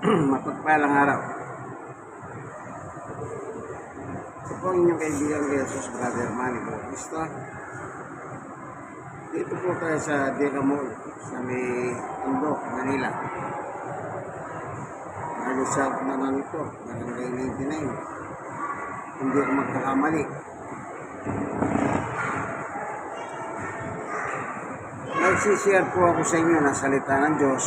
Mapagpalang araw. Ito po ang inyong kaibigan Jesus, Brother Manny Bautista. Dito po tayo sa Deca Mall, sa may Tondo, Manila. Halos sa naman ito, barangay 99. Hindi ako magkakamali. Nagsishare po ako sa inyo ng salita ng Diyos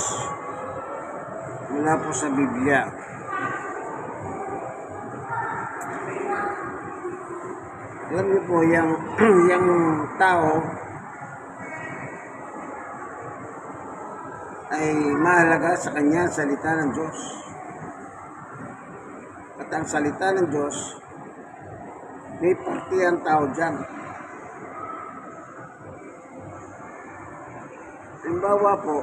mula po sa Biblia. Alam niyo po, yung tao ay mahalaga sa kanya salita ng Diyos. At ang salita ng Diyos, may parte ang tao dyan. Halimbawa po,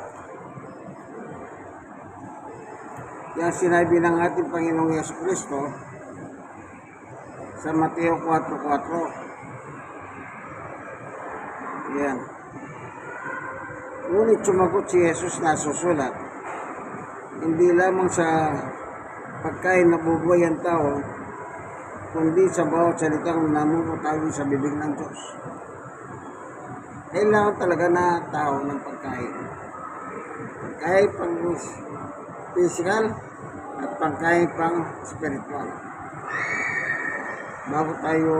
yung sinabi ng ating Panginoong Yesu Cristo sa Mateo 4:4. Yan. Ngunit sumagot si Jesus na susulat, hindi lamang sa pagkain nabubuhay ang tao, kundi sa bawat salitang namumutawi sa bibig ng Diyos. Kailangan talaga na tao ng pagkain. Pagkain pang physical at pagkain pang spiritual. Bago tayo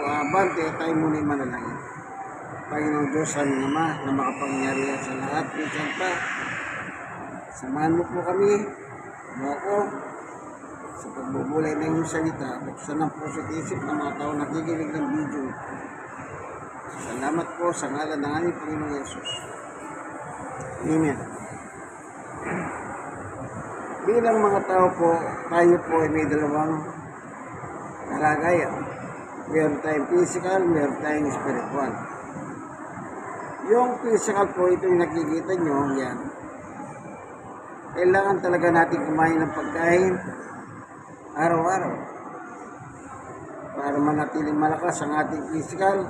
abante, tayo muna yung manalangin. Panginoong Diyos, aming Ama, na makapangyarihan sa lahat, minsan pa, samahan mo po kami, mo ako, sa pagbubulay ng iyong salita, buksan ang puso at isip ng mga tao nakikinig ng video. Salamat po sa ngalan ng aming Panginoong Yesus. Amen. Bilang mga tao po, tayo po ay may dalawang kalagayan. Meron tayong physical, meron tayong spiritual. Yung physical po, ito yung nakikita nyo, yan. Kailangan talaga natin kumain ng pagkain araw-araw para manatiling malakas ang ating physical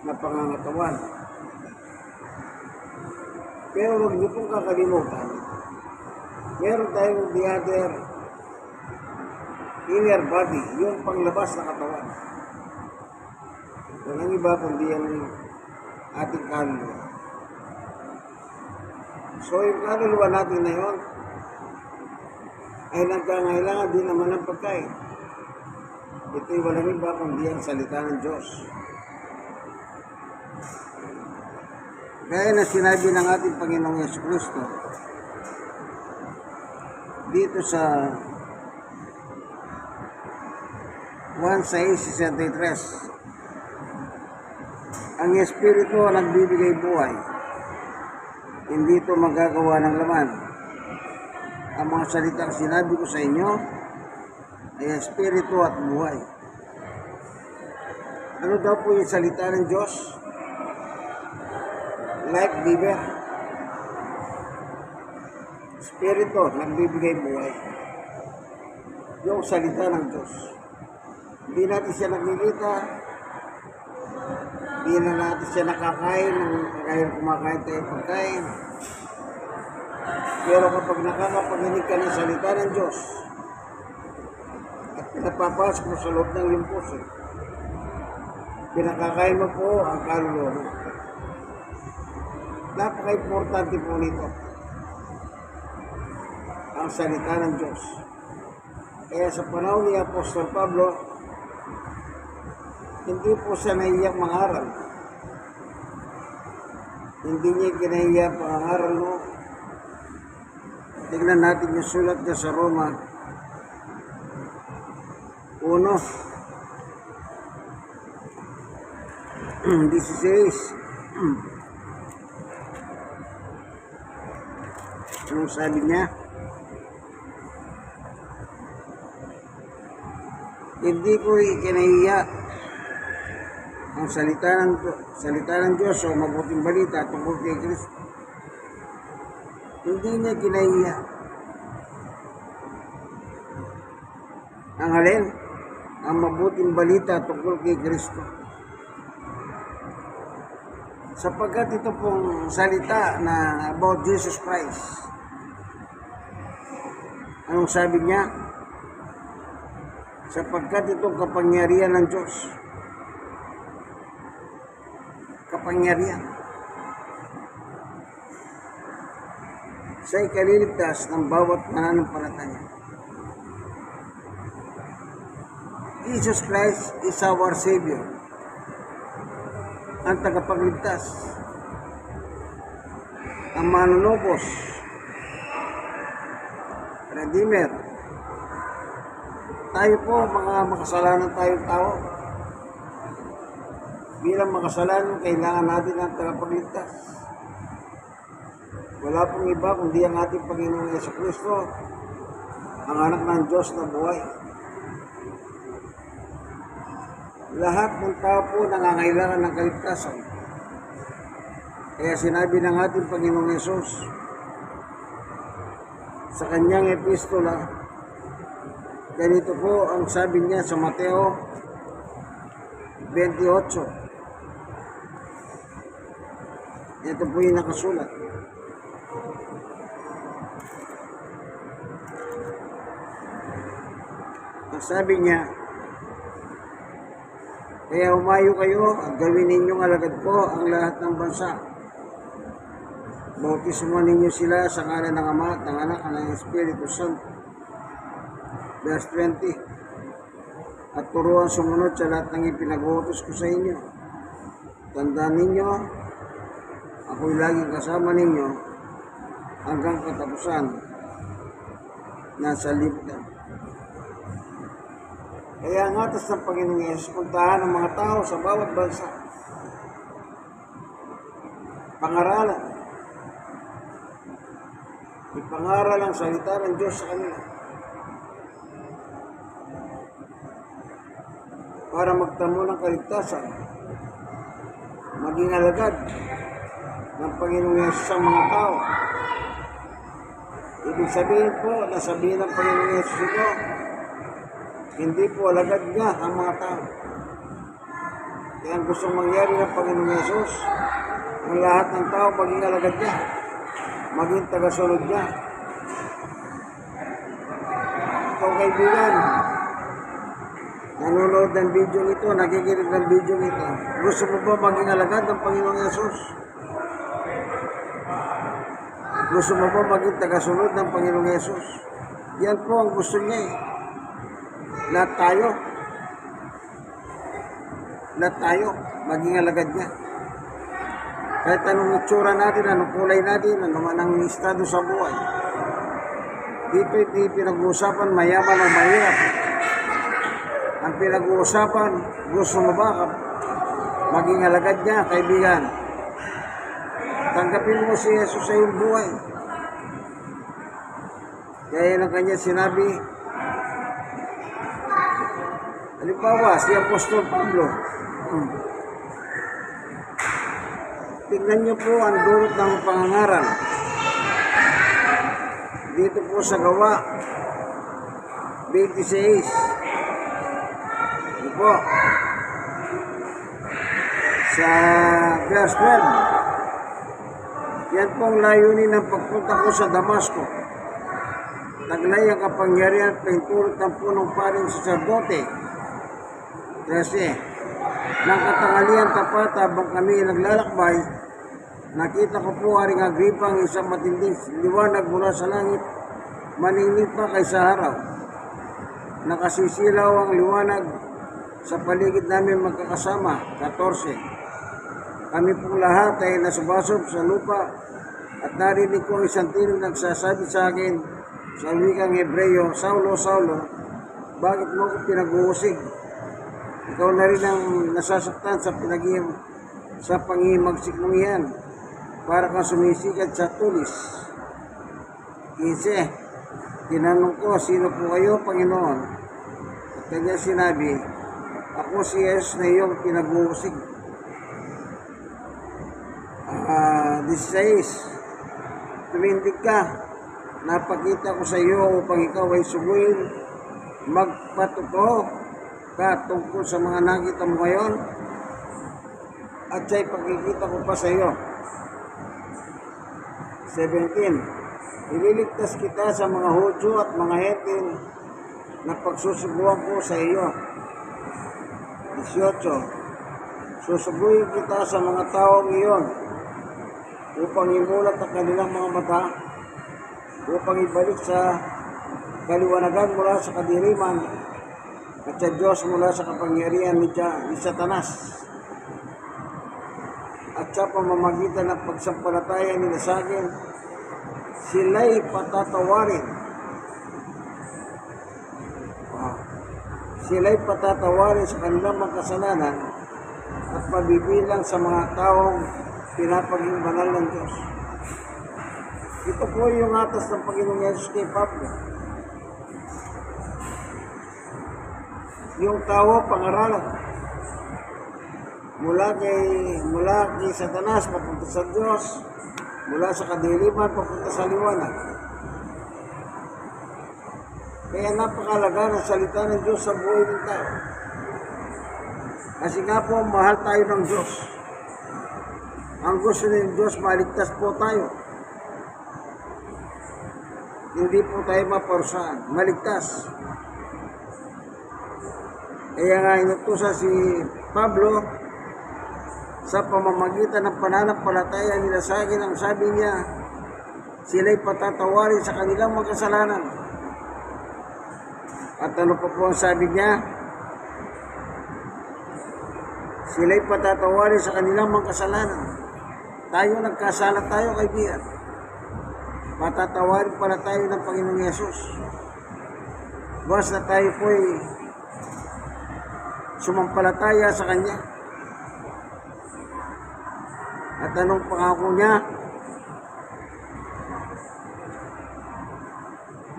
na pangangatawan. Pero huwag niyo pong kakalimutan, meron tayong the other inner body, yung panglabas na katawan. Walang iba kundi ang ating kaluluwa. So yung kaluluwa natin na yun ay nagkangailangan din naman ng pagkain. Ito'y walang iba kundi ang salita ng Diyos. Kaya na sinabi ng ating Panginoong Yesu Cristo dito sa 1:63, ang Espiritu ang nagbibigay buhay, hindi ito magagawa ng laman. Ang mga salitang sinabi ko sa inyo ay Espiritu at buhay. Ano daw po yung salita ng Diyos? Life giver. Espiritu, nagbibigay buhay. Yung salita ng Diyos. Hindi natin siya nakikita. Hindi na natin siya nakakain. Kaya kumakain tayo pagkain. Pero kapag nakakapaginig ka ng salita ng Diyos at pinapapasok mo sa loob ng iyong puso, pinakakain mo po ang kaluluwa mo. Napaka-importante po nito ang salita ng Diyos. Kaya sa panahon ni Apostol Pablo, hindi po siya naiyak mangaral. Hindi niya kinahiya pangaral mo. Tingnan natin yung sulat niya sa Roma 1:16. Anong sabi niya? Hindi ko ikinahiya ang salita ng Diyos o mabuting balita tungkol kay Kristo. Hindi niya kinahiya. Ang alin? Ang mabuting balita tungkol kay Kristo. Sapagkat ito pong salita na about Jesus Christ Anong sabi niya? Sapagkat itong kapangyarihan ng Diyos. Kapangyarihan. Siya'y kaliligtas ng bawat mananampalataya. Jesus Christ is our Savior. Ang tagapagligtas. Ang manunubos. Redeemer. Tayo po, mga makasalanan tayong tao. Bilang makasalanan, kailangan natin ang tagapagligtas. Wala pong iba kundi ang ating Panginoong Jesucristo, ang anak ng Diyos na buhay. Lahat ng tao po nangangailangan ng kaligtasan. Kaya sinabi ng ating Panginoong Yesus sa kanyang epistola, ganito po ang sabi niya sa Mateo 28. Ito po yung nakasulat. Ang sabi niya, kaya umayo kayo at gawin ninyong alagad ko ang lahat ng bansa. Bautismuhan ninyo sila sa ngalan ng Ama at ng Anak at ng Espiritu Santo. Verse 20. At turuan sumunod sa lahat ng ipinag-uutos ko sa inyo. Tandaan ninyo, ako'y laging kasama ninyo hanggang katapusan ng sanlibutan. Kaya ang atas ng Panginoong Yesus, puntahan ng mga tao sa bawat bansa. Pangaralan. Ipangaral ang salita ng Diyos sa kanila. Para magtamo ng kaligtasan, maging alagad ng Panginoong Yesus sa mga tao. Ibig sabihin po, nasabihin ng Panginoong Yesus ito, hindi po alagad niya ang mga tao. Kaya ang gustong mangyari ng Panginoong Yesus, ang lahat ng tao maging alagad niya, maging tagasunod niya. Ikaw kaibigan, nanonood ng video nito, nakikinig ng video nito, gusto mo ba maging alagad ng Panginoong Yesus? Gusto mo ba maging tagasunod ng Panginoong Yesus? Yan po ang gusto niya eh. Lahat tayo, maging alagad niya. Kahit anong itsura natin, anong kulay natin, ano man ang estado sa buhay. Dito hindi pinag-uusapan mayaman o mahirap. Ang pinag-uusapan, gusto mo ba maging alagad niya, kaibigan? Tanggapin mo si Jesus sa iyong buhay. Kaya ng kanya sinabi, halimbawa, si Apostol Pablo. Tingnan niyo po ang dulot ng pangangaral. Dito po sa Gawa 26. Ito po. Sa verse 12. Yan pong layunin ng pagpunta ko sa Damasco. Taglay ang kapangyarihan at pahintulot ng punong paring saserdote. Kasi, nang katanghalian tapat habang kami naglalakbay, nakita ko po Haring Agripa ang isang matinding liwanag mula sa langit, maninip pa kaysa araw. Nakasisilaw ang liwanag sa paligid namin magkakasama, 14. Kami pong lahat ay nasubasob sa lupa at narinig ko ang isang tinig nagsasabi sa akin sa wikang Hebreo, Saulo, Saulo, bakit mo ko pinag-uusig? Ikaw na rin ang nasasaktan sa pangimagsik mong iyan, para kang sumisikat sa tulis. 15. Tinanong ko, sino po kayo, Panginoon? At kanya sinabi, ako si Jesus na iyong pinag-uusig. 16. Tumindig ka, napakita ko sa iyo upang ikaw ay subuin, magpatuto ka tungkol sa mga nakita mo ngayon at siya'y pagkikita ko pa sa iyo. 17. Ililigtas kita sa mga Hudyo at mga Hentil na pagsusubuan ko sa iyo. 18. Susubuin kita sa mga taong iyon upang imulat ang kanilang mga mata, upang ibalik sa kaliwanagan mula sa kadiliman at sa Diyos mula sa kapangyarihan ni Satanas. At sa pamamagitan ng pagsampalataya nila sa akin, sila'y patatawarin. Sila'y patatawarin sa kanilang mga kasalanan at mabibilang sa mga taong pinapaging banal ng Diyos. Ito po yung atas ng Panginoong Yesus kay Pablo. Yung tao pangaralan mula kay Satanas papunta sa Diyos, mula sa kadiliman papunta sa liwanag. Kaya napakalaga ng salita ng Diyos sa buhay ng tao. Kasi nga po, mahal tayo ng Diyos. Ang gusto ng Diyos, maligtas po tayo. Hindi po tayo maparusahan, maligtas. Kaya nga inutusan si Pablo sa pamamagitan ng pananampalataya nila sa akin, ang sabi niya, sila'y patatawarin sa kanilang mga kasalanan. At ano pa po ang sabi niya? Sila'y patatawarin sa kanilang mga kasalanan. Tayo nagkasala tayo, kaibigan. Patatawarin pala tayo ng Panginoong Yesus. Basta tayo po'y sumampalataya sa Kanya. At anong pangako niya?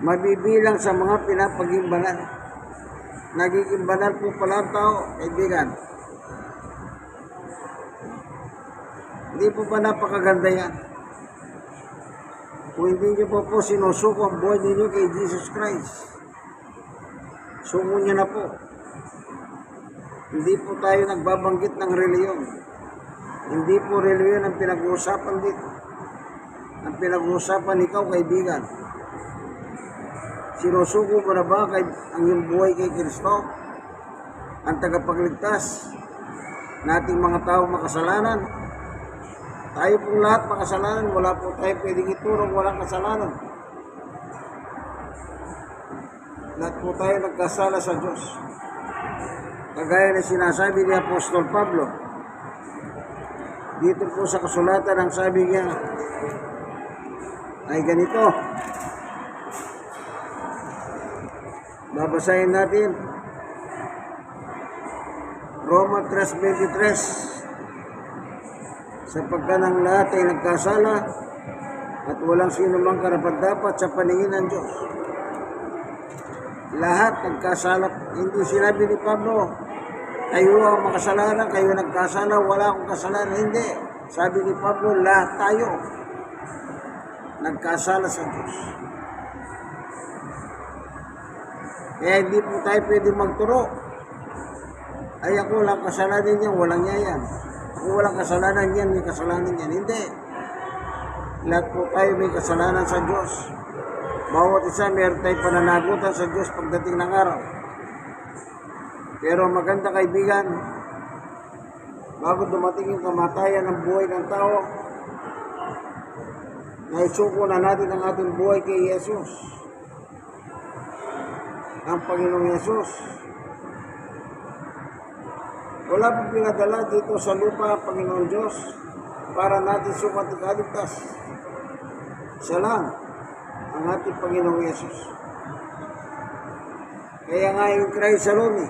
Mabibilang sa mga pinapaging banal. Nagiging banal po pala ang tao, kaibigan. Hindi po ba napakaganda yan? Kung hindi niyo po sinusuko ang buhay ninyo kay Jesus Christ, sumo niya na po. Hindi po tayo nagbabanggit ng reliyon. Hindi po reliyon ang pinag-uusapan dito. Ang pinag-uusapan ikaw, kaibigan. Sinusuko mo na ba ang iyong buhay kay Kristo? Ang tagapagligtas nating mga tao makasalanan? Tayo pong lahat makasalanan. Wala po tayo pwedeng iturong walang kasalanan. Lahat po tayo nagkasala sa Diyos. Kagaya na sinasabi ni Apostol Pablo, dito po sa kasulatan, ang sabi niya ay ganito. Babasahin natin Roma 3:23. Sapagkat ang lahat ay nagkasala at walang sino mang karapat-dapat sa paningin ng Diyos. Lahat nagkasala. Hindi sinabi ni Pablo, kayo ang makasalanan, kayo nagkasala, wala akong kasalanan. Hindi. Sabi ni Pablo, lahat tayo nagkasala sa Diyos. Kaya hindi po tayo pwede magturo. Ay ako walang kasalanan niya, walang niya yan. Ako walang kasalanan yan, may kasalanan yan. Hindi. Lahat po tayo may kasalanan sa Diyos. Bawat isa meron tayong pananagutan sa Diyos pagdating ng araw. Pero maganda, kaibigan, bago dumating yung kamatayan ng buhay ng tao, naisuko na natin ang ating buhay kay Jesus. Ang Panginoong Jesus. Wala pong pinadala dito sa lupa, Panginoon Diyos, para natin sukat at kaligtas. Siya lang ang ating Panginoong Yesus. Kaya nga yung Christ alone,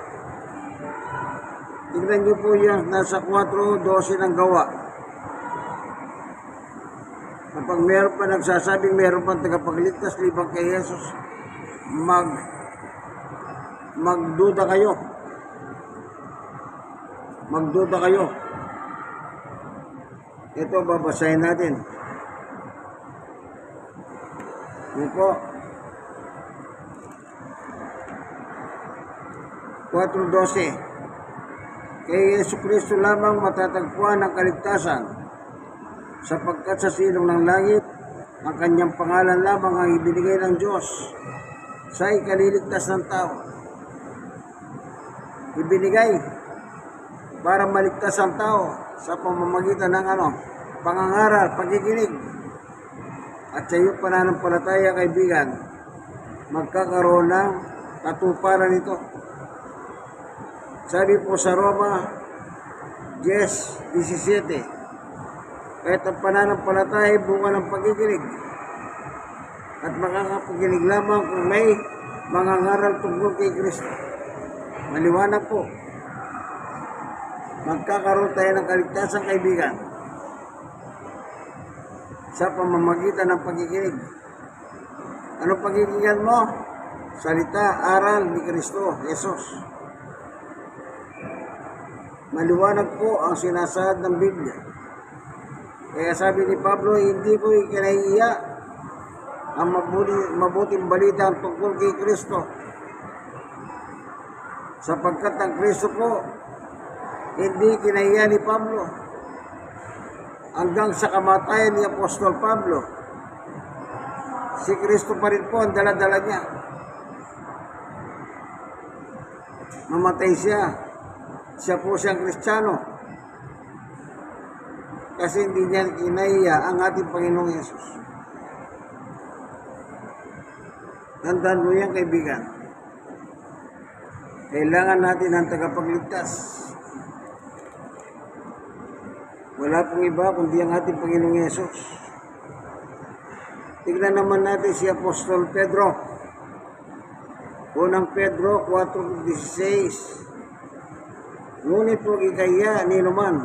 tignan niyo po yan, nasa 4:12 ng Gawa. Kapag meron pa nagsasabing meron pa tagapagligtas libang kay Jesus, magduda kayo. Magduda kayo. Ito, babasahin natin. Yan po. 4:12. Kay Jesucristo lamang matatagpuan ang kaligtasan, sapagkat sa silong ng langit Ang kanyang pangalan lamang ang ibinigay ng Diyos sa ikaliligtas ng tao. Ibinigay para maligtas ang tao sa pamamagitan ng pangangaral, pagkikinig. At sa iyong pananampalataya, kaibigan, magkakaroon ng katuparan ito. Sabi po sa Roma 10:17, kahit ang pananampalataya ay bunga ng pagkikinig, at makakapaginig lamang kung may mangangaral tungkol kay Kristo. Maliwanag po, magkakaroon tayo ng kaligtasan, kaibigan, sa pamamagitan ng pagkikinig. Anong pagkikinggan mo? Salita, aral ni Kristo, Jesus. Maliwanag po ang sinasaad ng Biblia. Kaya sabi ni Pablo, hindi ko ikinahiya ang mabuting balita tungkol kay Kristo, sapagkat ang Kristo po hindi kinahiya ni Pablo. Hanggang sa kamatayan ni Apostol Pablo, si Kristo pa rin po ang dala-dala niya. Mamatay siya po siyang Kristiyano, kasi hindi niya kinahiya ang ating Panginoong Yesus. Tandaan mo yan, kaibigan. Kailangan natin ng tagapagligtas. Wala pong iba kundi ang ating Panginoong Yesus. Tignan naman natin si Apostol Pedro. Unang Pedro 4:16. Ngunit huwag ikaya ni naman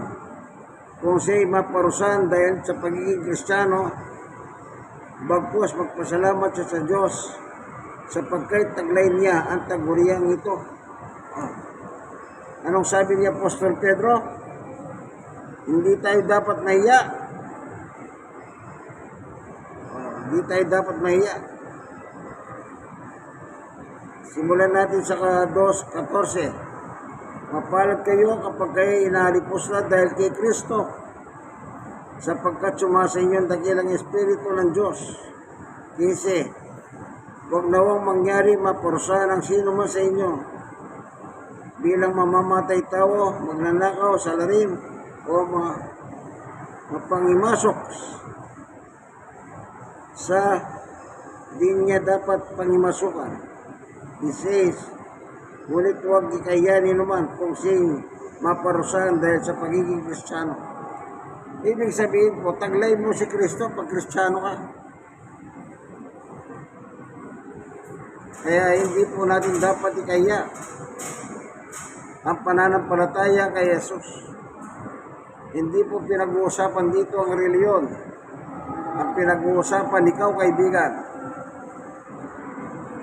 kung siya'y maparusahan dahil sa pagiging Kristiyano, bagkus magpasalamat siya sa Diyos sapagkat taglay niya ang taguriang ito. Anong sabi ni Apostol Pedro? Hindi tayo dapat mahiya. Hindi tayo dapat mahiya. Simulan natin sa 2:14. Mapalad kayo kapag kayo inahalipos na dahil kay Kristo, sapagkat sumasa inyo ang dakilang Espiritu ng Diyos. 15. Huwag nawang mangyari maparusahan ang sino man sa inyo bilang mamamatay tao, magnanakaw, salarin, o mapangimasok sa di niya dapat pangimasukan. 16. Ngunit huwag ikayanin naman kung siya'y maparusahan dahil sa pagiging Kristiyano. Ibig sabihin po, taglay mo si Kristo pag Kristiyano ka. Kaya hindi po natin dapat ikaya ang pananampalataya kay Jesus. Hindi po pinag-uusapan dito ang reliyon. Ang pinag-uusapan ikaw, kaibigan.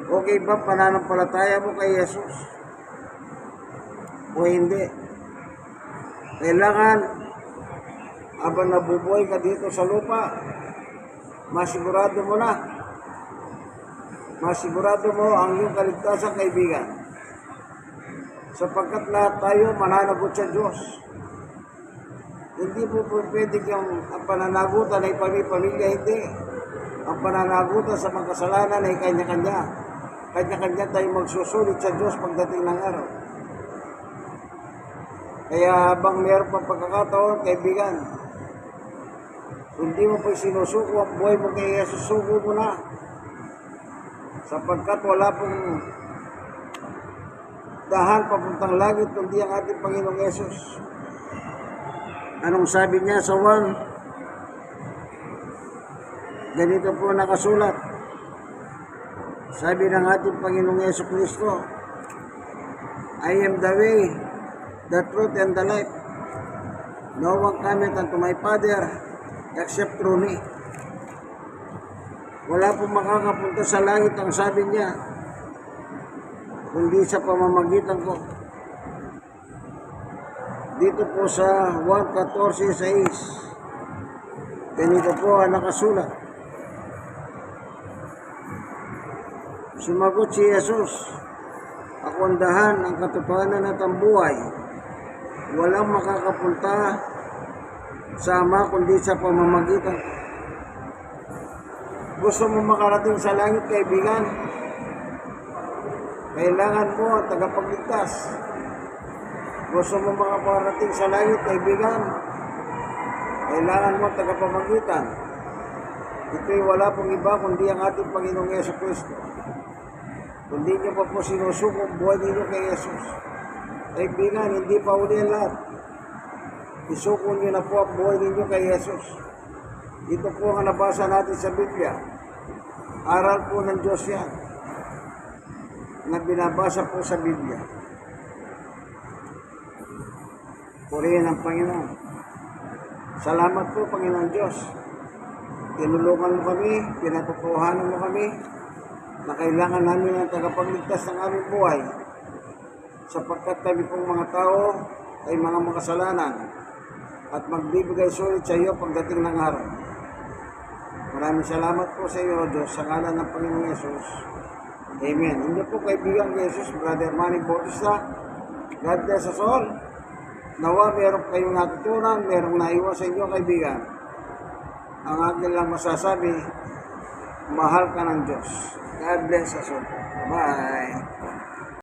Okay ba pananampalataya mo kay Jesus? O hindi? Kailangan, habang nabubuhay ka dito sa lupa, masigurado mo na. Masigurado mo ang iyong kaligtasan, kaibigan. Sapagkat lahat tayo mananagot sa Diyos. Hindi po pwede ang pananagutan ay pamilya, hindi. Ang pananagutan sa mga kasalanan ay kanya-kanya. Kanya-kanya tayo magsusulit sa Diyos pagdating ng araw. Kaya habang mayroon pang pagkakataon, kaibigan, hindi mo po sinusuko ang buhay mo kay Jesus, suko mo na. Sapagkat wala pong dahan papuntang langit kundi ang ating Panginoong Yesus. Anong sabi niya sa 1? Ganito po nakasulat. Sabi ng ating Panginoong Yesus Kristo, I am the way, the truth, and the life. No one cometh unto my Father except through me. Wala pong makakapunta sa langit, ang sabi niya, kundi sa pamamagitan ko. Dito po sa 1:14-6, ganito po ang nakasulat. Sumagot si Jesus, ako ang dahan, ang katotohanan at ang buhay. Walang makakapunta sa Ama kundi sa pamamagitan ko. Gusto mo makarating sa langit, kaibigan? Kailangan mo ang tagapagligtas. Gusto mo makarating sa langit, kaibigan? Kailangan mo ang tagapamagitan. Ito'y wala pong iba kundi ang ating Panginoong Jesucristo. Kundi niyo pa po sinusukong buhay ninyo kay Jesus. Kaibigan, hindi pa uli ang lahat. Isuko niyo na po ang buhay ninyo kay Jesus. Ito po ang nabasa natin sa Biblia. Aral po ng Diyos yan na binabasa po sa Biblia. Purihin ang Panginoon. Salamat po, Panginoon Diyos. Tinulungan mo kami, pinatutuhanan mo kami na kailangan namin ang tagapagligtas ng aming buhay sapagkat kami pong mga tao ay mga makasalanan at magbibigay sulit sa iyo pagdating ng araw. Maraming salamat po sa iyo, Diyos, sa ngalan ng Panginoong Yesus. Amen. Hindi po kaibigan ni Jesus, Brother Manny Bautista. God bless us all. Nawa, meron kayong natutunan, merong naiwan sa inyo, kaibigan. Ang akin lang masasabi, mahal ka ng Diyos. God bless us all. Bye.